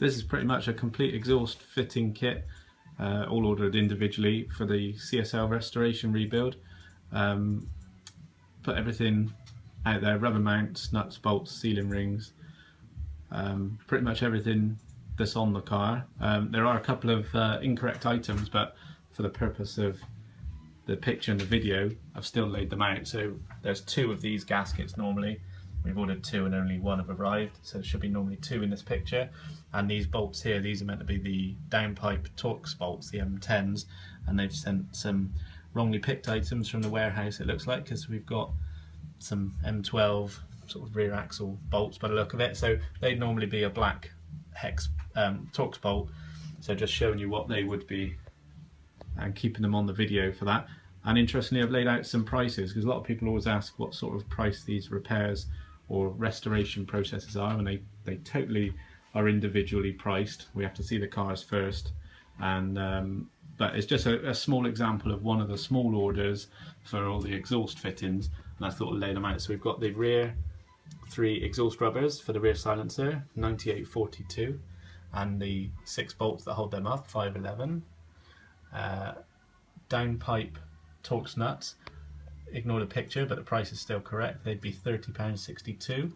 This is pretty much a complete exhaust fitting kit, all ordered individually for the CSL restoration rebuild. Put everything out there, rubber mounts, nuts, bolts, sealing rings, pretty much everything that's on the car. There are a couple of incorrect items, but for the purpose of the picture and the video, I've still laid them out. So there's 2 of these gaskets normally. We've ordered 2 and only 1 have arrived, so there should be normally 2 in this picture. And these bolts here, these are meant to be the downpipe Torx bolts, the M10s, and they've sent some wrongly picked items from the warehouse, it looks like, because we've got some M12 sort of rear axle bolts by the look of it. So they'd normally be a black hex Torx bolt, so just showing you what they would be and keeping them on the video for that. And interestingly, I've laid out some prices, because a lot of people always ask what sort of price these repairs or restoration processes are, and they totally are individually priced. We have to see the cars first, and but it's just a small example of one of the small orders for all the exhaust fittings, and I thought I'd lay them out. So we've got the rear 3 exhaust rubbers for the rear silencer, 9842, and the 6 bolts that hold them up, 511. Downpipe Torx nuts, ignore the picture but the price is still correct, they'd be £30.62,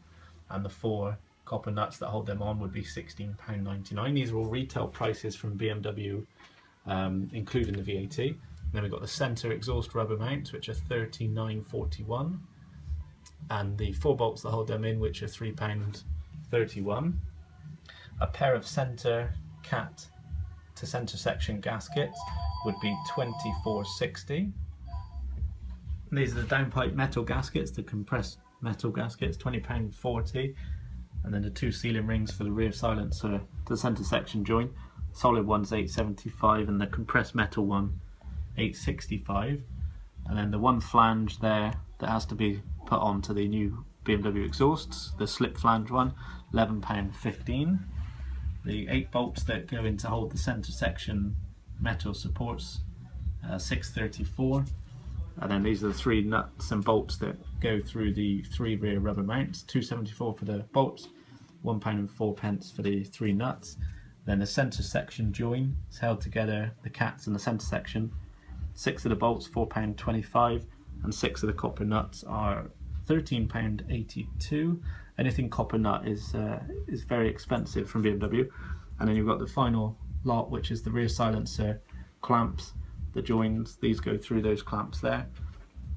and the 4 copper nuts that hold them on would be £16.99. These are all retail prices from BMW, including the VAT. Then we've got the centre exhaust rubber mounts, which are £39.41, and the 4 bolts that hold them in, which are £3.31. A pair of centre cat to centre section gaskets would be £24.60. These are the downpipe metal gaskets, the compressed metal gaskets, £20.40, and then the 2 sealing rings for the rear silencer to the centre section joint. Solid one's £8.75 and the compressed metal one £8.65, and then the 1 flange there that has to be put onto the new BMW exhausts, the slip flange one, £11.15. The 8 bolts that go in to hold the centre section metal supports, £6.34. And then these are the 3 nuts and bolts that go through the 3 rear rubber mounts, £2.74 for the bolts, £1.04 for the 3 nuts. Then the centre section join is held together, the cats and the centre section. 6 of the bolts, £4.25, and 6 of the copper nuts are £13.82. Anything copper nut is very expensive from BMW. And then you've got the final lot, which is the rear silencer clamps, the joins. These go through those clamps there.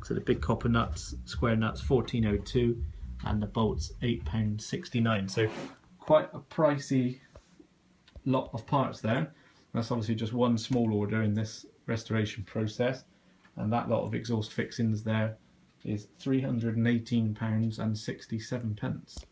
So the big copper nuts, square nuts, £14.02, and the bolts £8.69. So quite a pricey lot of parts there. That's obviously just one small order in this restoration process, and that lot of exhaust fixings there is £318.67.